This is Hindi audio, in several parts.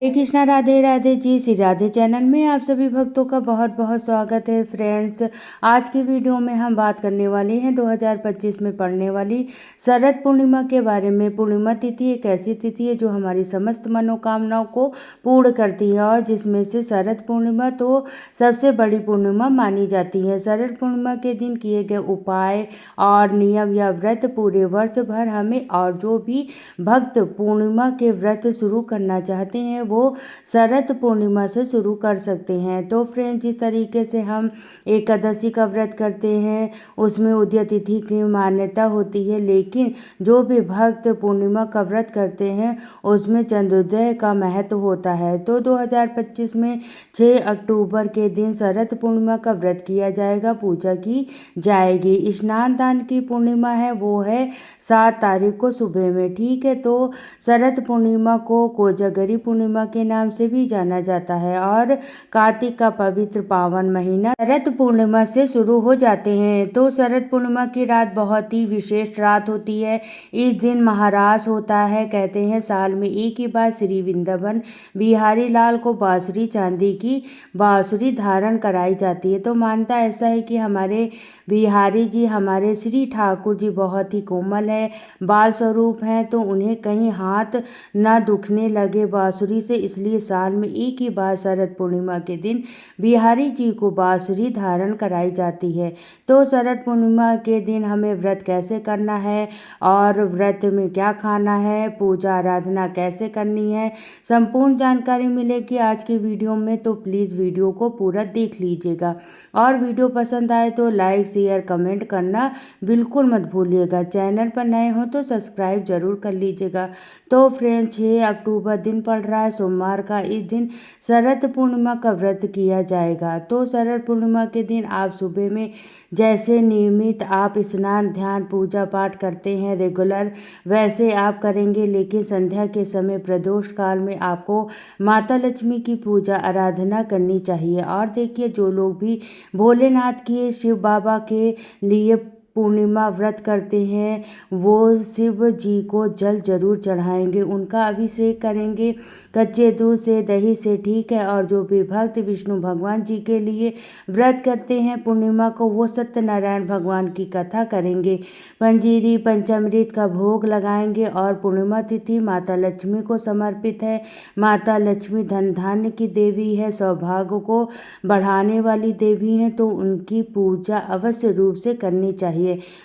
हरे कृष्णा, राधे राधे जी। श्री राधे चैनल में आप सभी भक्तों का बहुत बहुत स्वागत है फ्रेंड्स। आज की वीडियो में हम बात करने वाले हैं 2025 में पड़ने वाली शरद पूर्णिमा के बारे में। पूर्णिमा तिथि एक ऐसी तिथि है जो हमारी समस्त मनोकामनाओं को पूर्ण करती है और जिसमें से शरद पूर्णिमा तो सबसे बड़ी पूर्णिमा मानी जाती है। शरद पूर्णिमा के दिन किए गए उपाय और नियम या व्रत पूरे वर्ष भर हमें, और जो भी भक्त पूर्णिमा के व्रत शुरू करना चाहते हैं वो शरद पूर्णिमा से शुरू कर सकते हैं। तो फ्रेंड्स, जिस तरीके से हम एकादशी का व्रत करते हैं उसमें उदय तिथि की मान्यता होती है, लेकिन जो भी भक्त पूर्णिमा का व्रत करते हैं उसमें चंद्रोदय का महत्व होता है। तो 2025 में 6 अक्टूबर के दिन शरद पूर्णिमा का व्रत किया जाएगा, पूजा की जाएगी। स्नान दान की पूर्णिमा है वो है 7 तारीख को सुबह में, ठीक है। तो शरद पूर्णिमा को कोजागरी पूर्णिमा के नाम से भी जाना जाता है और कार्तिक का पवित्र पावन महीना शरद पूर्णिमा से शुरू हो जाते हैं। तो शरद पूर्णिमा की रात बहुत ही विशेष रात होती है। इस दिन महारास होता है। कहते हैं साल में एक ही बार श्री वृंदावन बिहारी लाल को बांसुरी, चांदी की बांसुरी धारण कराई जाती है। तो मानता ऐसा है कि हमारे बिहारी जी, हमारे श्री ठाकुर जी बहुत ही कोमल है, बाल स्वरूप हैं, तो उन्हें कहीं हाथ न दुखने लगे बांसुरी से, इसलिए साल में एक ही बार शरद पूर्णिमा के दिन बिहारी जी को बांसुरी धारण कराई जाती है। तो शरद पूर्णिमा के दिन हमें व्रत कैसे करना है और व्रत में क्या खाना है, पूजा आराधना कैसे करनी है, संपूर्ण जानकारी मिलेगी आज की वीडियो में। तो प्लीज़ वीडियो को पूरा देख लीजिएगा और वीडियो पसंद आए तो लाइक शेयर कमेंट करना बिल्कुल मत भूलिएगा। चैनल पर नए हो तो सब्सक्राइब जरूर कर लीजिएगा। तो फ्रेंड्स, 6 अक्टूबर दिन पड़ रहा है सोमवार का। इस दिन शरद पूर्णिमा का व्रत किया जाएगा। तो शरद पूर्णिमा के दिन आप सुबह में जैसे नियमित आप स्नान ध्यान पूजा पाठ करते हैं रेगुलर, वैसे आप करेंगे, लेकिन संध्या के समय प्रदोष काल में आपको माता लक्ष्मी की पूजा आराधना करनी चाहिए। और देखिए, जो लोग भी भोलेनाथ के, शिव बाबा के लिए पूर्णिमा व्रत करते हैं वो शिव जी को जल जरूर चढ़ाएंगे, उनका अभिषेक करेंगे कच्चे दूध से, दही से, ठीक है। और जो भी भक्त विष्णु भगवान जी के लिए व्रत करते हैं पूर्णिमा को, वो सत्यनारायण भगवान की कथा करेंगे, पंजीरी पंचामृत का भोग लगाएंगे। और पूर्णिमा तिथि माता लक्ष्मी को समर्पित है। माता लक्ष्मी धन धान्य की देवी है, सौभाग्य को बढ़ाने वाली देवी हैं, तो उनकी पूजा अवश्य रूप से करनी चाहिए।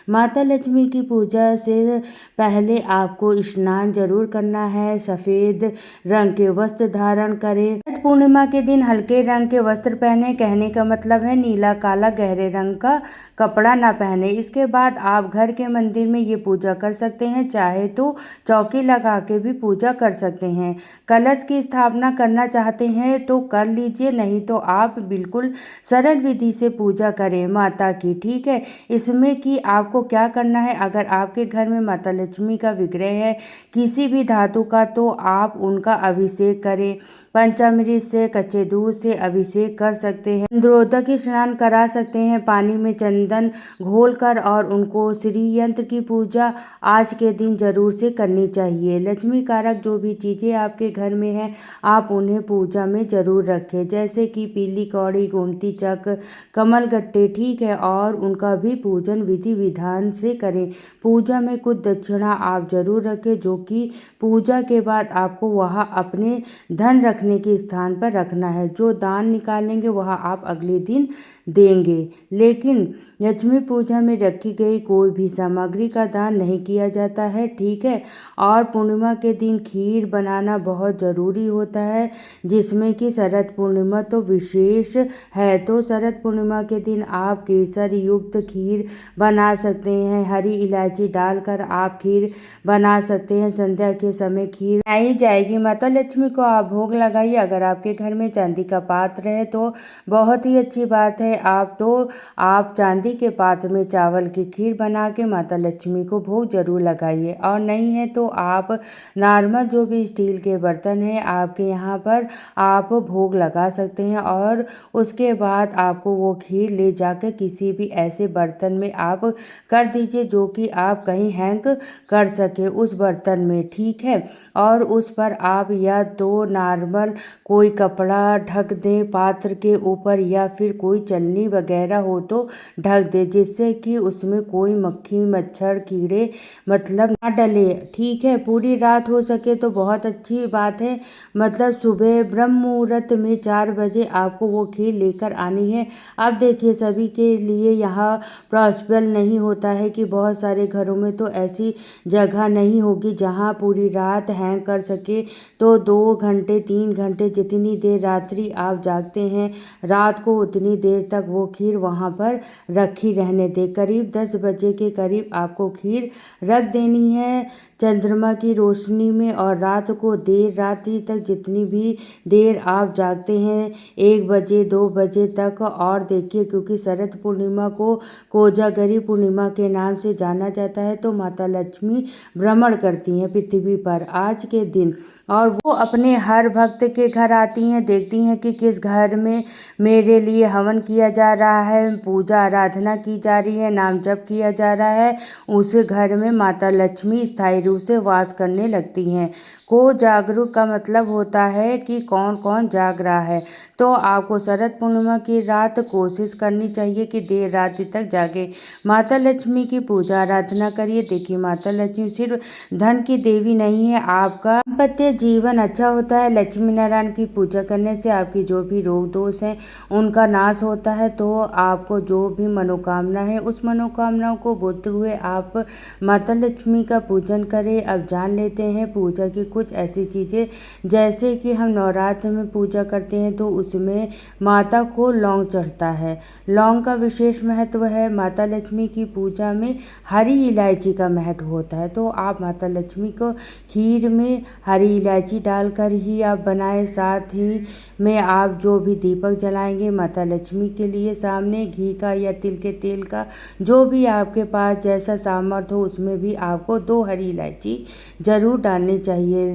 माता लक्ष्मी की पूजा से पहले आपको स्नान जरूर करना है। सफेद रंग के वस्त्र धारण करें। शरद पूर्णिमा के दिन हल्के रंग के वस्त्र पहने, कहने का मतलब है नीला काला गहरे रंग का कपड़ा ना पहने। इसके बाद आप घर के मंदिर में ये पूजा कर सकते हैं, चाहे तो चौकी लगा के भी पूजा कर सकते हैं। कलश की स्थापना करना चाहते हैं तो कर लीजिए, नहीं तो आप बिल्कुल सरल विधि से पूजा करें माता की, ठीक है। इसमें कि आपको क्या करना है, अगर आपके घर में माता लक्ष्मी का विग्रह है किसी भी धातु का, तो आप उनका अभिषेक करें। पंचामृत से, कच्चे दूध से अभिषेक कर सकते हैं। चंद्रोदक स्नान करा सकते हैं पानी में चंदन घोलकर, और उनको श्री यंत्र की पूजा आज के दिन जरूर से करनी चाहिए। लक्ष्मी कारक जो भी चीज़ें आपके घर में हैं आप उन्हें पूजा में जरूर रखें, जैसे कि पीली कौड़ी, गोमती चक्र, कमल गट्टे, ठीक है। और उनका भी पूजन विधि विधान से करें। पूजा में कुछ दक्षिणा आप जरूर रखें, जो कि पूजा के बाद आपको वहाँ अपने धन रखने के स्थान पर रखना है। जो दान निकालेंगे वह आप अगले दिन देंगे, लेकिन लक्ष्मी पूजा में रखी गई कोई भी सामग्री का दान नहीं किया जाता है, ठीक है। और पूर्णिमा के दिन खीर बनाना बहुत ज़रूरी होता है, जिसमें कि शरद पूर्णिमा तो विशेष है। तो शरद पूर्णिमा के दिन आप केसर युक्त खीर बना सकते हैं। हरी इलायची डालकर आप खीर बना सकते हैं। संध्या के समय खीर बनाई जाएगी। माता लक्ष्मी को आप भोग लगाइए। अगर आपके घर में चांदी का पात्र है तो बहुत ही अच्छी बात है, आप चांदी के पात्र में चावल की खीर बना के माता लक्ष्मी को भोग जरूर लगाइए। और नहीं है तो आप नॉर्मल जो भी स्टील के बर्तन हैं आपके यहाँ पर आप भोग लगा सकते हैं। और उसके बाद आपको वो खीर ले जाकर किसी भी ऐसे बर्तन में आप कर दीजिए जो कि आप कहीं हैंग कर सके उस बर्तन में, ठीक है। और उस पर आप या तो नॉर्मल कोई कपड़ा ढक दें पात्र के ऊपर, या फिर कोई चलनी वगैरह हो तो ढक दे, जिससे कि उसमें कोई मक्खी मच्छर कीड़े मतलब ना डले, ठीक है। पूरी रात हो सके तो बहुत अच्छी बात है, मतलब सुबह ब्रह्म मुहूर्त में 4 बजे आपको वो खीर लेकर आनी है। अब देखिए सभी के लिए यहाँ पॉसिबल नहीं होता है कि बहुत सारे घरों में तो ऐसी जगह नहीं होगी जहाँ पूरी रात हैंग कर सके, तो 2 घंटे 3 घंटे जितनी देर रात्रि आप जागते हैं रात को उतनी देर तक वो खीर वहाँ पर रखी रहने दें। करीब 10 बजे के करीब आपको खीर रख देनी है चंद्रमा की रोशनी में। और रात को देर रात्रि तक जितनी भी देर आप जागते हैं 1 बजे 2 बजे तक। और देखिए क्योंकि शरद पूर्णिमा को कोजागरी पूर्णिमा के नाम से जाना जाता है, तो माता लक्ष्मी भ्रमण करती हैं पृथ्वी पर आज के दिन, और वो अपने हर भक्त के घर आती हैं, देखती हैं कि किस घर में मेरे लिए हवन किया जा रहा है, पूजा आराधना की जा रही है, नाम जप किया जा रहा है, उस घर में माता लक्ष्मी स्थायी रूप से वास करने लगती हैं। को जागरूक का मतलब होता है कि कौन कौन जाग रहा है। तो आपको शरद पूर्णिमा की रात कोशिश करनी चाहिए कि देर रात तक जागे, माता लक्ष्मी की पूजा आराधना करिए। देखिए माता लक्ष्मी सिर्फ धन की देवी नहीं है, आपका दाम्पत्य जीवन अच्छा होता है। लक्ष्मी नारायण की पूजा करने से आपकी जो भी रोग दोष हैं उनका नाश होता है। तो आपको जो भी मनोकामना है उस मनोकामनाओं को बोलते हुए आप माता लक्ष्मी का पूजन करें। अब जान लेते हैं पूजा की कुछ ऐसी चीज़ें, जैसे कि हम नवरात्र में पूजा करते हैं तो उसमें माता को लौंग चढ़ता है। लौंग का विशेष महत्व है। माता लक्ष्मी की पूजा में हरी इलायची का महत्व होता है। तो आप माता लक्ष्मी को खीर में हरी इलायची डालकर ही आप बनाएं। साथ ही में आप जो भी दीपक जलाएंगे माता लक्ष्मी के लिए सामने घी का या तिल के तेल का, जो भी आपके पास जैसा सामर्थ्य हो उसमें भी आपको 2 हरी इलायची ज़रूर डालनी चाहिए।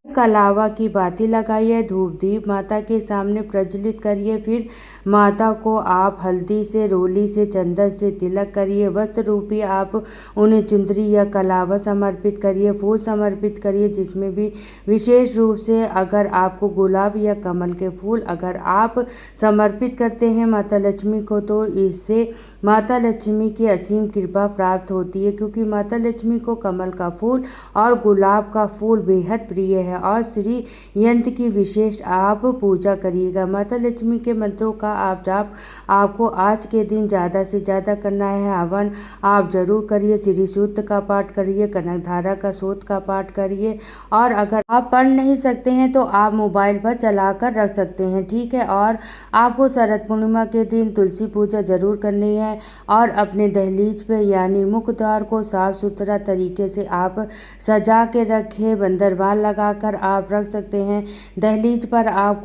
कलावा की बाती लगाइए, धूप दीप माता के सामने प्रज्वलित करिए। फिर माता को आप हल्दी से रोली से चंदन से तिलक करिए। वस्त्र रूपी आप उन्हें चुंदरी या कलावा समर्पित करिए, फूल समर्पित करिए, जिसमें भी विशेष रूप से अगर आपको गुलाब या कमल के फूल अगर आप समर्पित करते हैं माता लक्ष्मी को, तो इससे माता लक्ष्मी की असीम कृपा प्राप्त होती है। क्योंकि माता लक्ष्मी को कमल का फूल और गुलाब का फूल बेहद प्रिय है। और श्री यंत्र की विशेष आप पूजा करिएगा। माता लक्ष्मी के मंत्रों का आप जाप आपको आज के दिन ज़्यादा से ज़्यादा करना है। हवन आप जरूर करिए, श्री सूक्त का पाठ करिए, कनकधारा का सूक्त का पाठ करिए। और अगर आप पढ़ नहीं सकते हैं तो आप मोबाइल पर चला कर रख सकते हैं, ठीक है। और आपको शरद पूर्णिमा के दिन तुलसी पूजा जरूर करनी है। और अपने दहलीज पे यानी मुख्य द्वार को साफ सुथरा तरीके से आप सजा के रखें। बंदरबाल लगाकर आप रख सकते हैं। दहलीज पर आप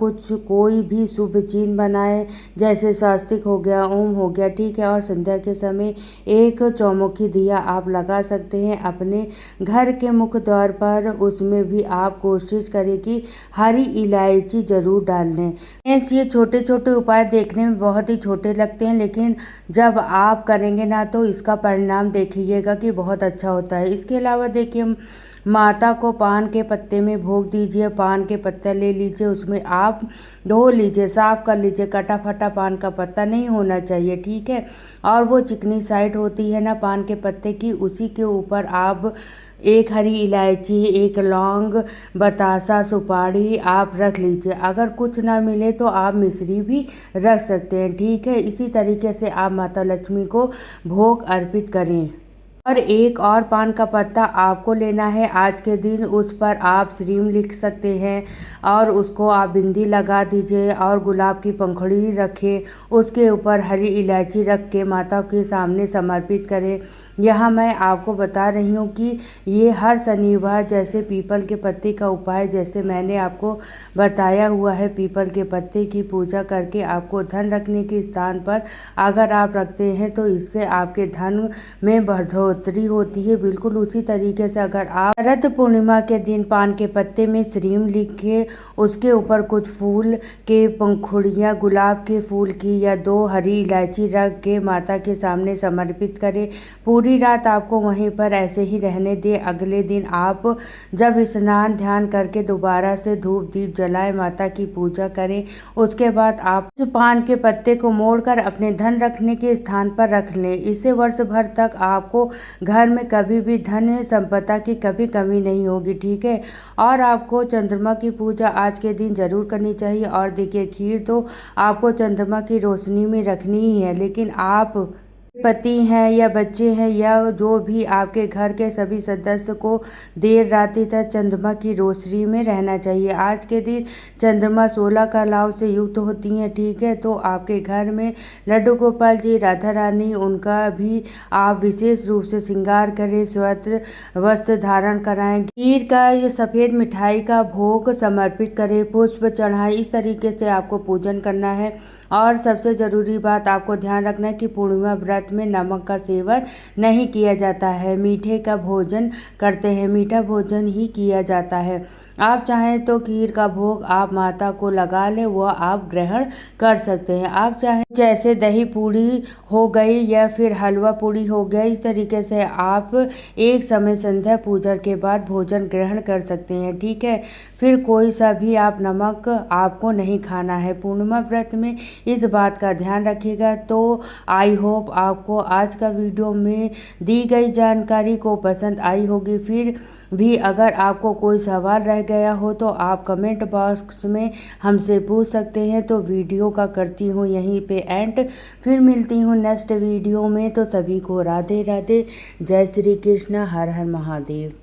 कोई भी शुभ चिन्ह बनाएं, जैसे स्वास्तिक हो गया, ओम हो गया, ठीक है। और संध्या के समय एक चौमुखी दिया आप लगा सकते हैं अपने घर के मुख्य द्वार पर। उसमें भी आप कोशिश करें कि हरी इलायची जरूर डाल लें। ये छोटे छोटे उपाय देखने में बहुत ही छोटे लगते हैं, लेकिन जब आप करेंगे ना तो इसका परिणाम देखिएगा कि बहुत अच्छा होता है। इसके अलावा देखिए माता को पान के पत्ते में भोग दीजिए। पान के पत्ते ले लीजिए, उसमें आप धो लीजिए, साफ कर लीजिए, कटा फटा पान का पत्ता नहीं होना चाहिए, ठीक है। और वो चिकनी साइड होती है ना पान के पत्ते की, उसी के ऊपर आप 1 हरी इलायची, 1 लौंग, बतासा, सुपारी आप रख लीजिए। अगर कुछ ना मिले तो आप मिश्री भी रख सकते हैं, ठीक है। इसी तरीके से आप माता लक्ष्मी को भोग अर्पित करें। और एक और पान का पत्ता आपको लेना है आज के दिन, उस पर आप श्रीम लिख सकते हैं और उसको आप बिंदी लगा दीजिए और गुलाब की पंखुड़ी रखें, उसके ऊपर हरी इलायची रख के माता के सामने समर्पित करें। यहाँ मैं आपको बता रही हूँ कि ये हर शनिवार जैसे पीपल के पत्ते का उपाय जैसे मैंने आपको बताया हुआ है, पीपल के पत्ते की पूजा करके आपको धन रखने के स्थान पर अगर आप रखते हैं तो इससे आपके धन में बढ़ोतरी होती है। बिल्कुल उसी तरीके से अगर आप शरद पूर्णिमा के दिन पान के पत्ते में श्रीम लिख के उसके ऊपर कुछ फूल के पंखुड़ियाँ गुलाब के फूल की या 2 हरी इलायची रख के माता के सामने समर्पित करें, पूरी रात आपको वहीं पर ऐसे ही रहने दें। अगले दिन आप जब स्नान ध्यान करके दोबारा से धूप दीप जलाएं, माता की पूजा करें, उसके बाद आप उस पान के पत्ते को मोड़कर अपने धन रखने के स्थान पर रख लें। इससे वर्ष भर तक आपको घर में कभी भी धन संपदा की कभी कमी नहीं होगी, ठीक है। और आपको चंद्रमा की पूजा आज के दिन जरूर करनी चाहिए। और देखिए, खीर तो आपको चंद्रमा की रोशनी में रखनी ही है, लेकिन आप पति हैं या बच्चे हैं या जो भी आपके घर के सभी सदस्य को देर रात्रि तक चंद्रमा की रोशनी में रहना चाहिए। आज के दिन चंद्रमा 16 कलाओं से युक्त होती हैं, ठीक है। तो आपके घर में लड्डू गोपाल जी, राधा रानी, उनका भी आप विशेष रूप से श्रृंगार करें, स्वत्र वस्त्र धारण कराएं, खीर का ये सफ़ेद मिठाई का भोग समर्पित करें, पुष्प चढ़ाएं। इस तरीके से आपको पूजन करना है। और सबसे ज़रूरी बात आपको ध्यान रखना है कि पूर्णिमा व्रत में नमक का सेवन नहीं किया जाता है, मीठे का भोजन करते हैं, मीठा भोजन ही किया जाता है। आप चाहें तो खीर का भोग आप माता को लगा लें, वह आप ग्रहण कर सकते हैं। आप चाहें जैसे दही पूड़ी हो गई या फिर हलवा पूड़ी हो गया, इस तरीके से आप एक समय संध्या पूजा के बाद भोजन ग्रहण कर सकते हैं, ठीक है। फिर कोई सा भी आप नमक आपको नहीं खाना है पूर्णिमा व्रत में, इस बात का ध्यान रखिएगा। तो आई होप आपको आज का वीडियो में दी गई जानकारी को पसंद आई होगी। फिर भी अगर आपको कोई सवाल रह गया हो तो आप कमेंट बॉक्स में हमसे पूछ सकते हैं। तो वीडियो का करती हूँ यहीं पे एंड, फिर मिलती हूँ नेक्स्ट वीडियो में। तो सभी को राधे राधे, जय श्री कृष्ण, हर हर महादेव।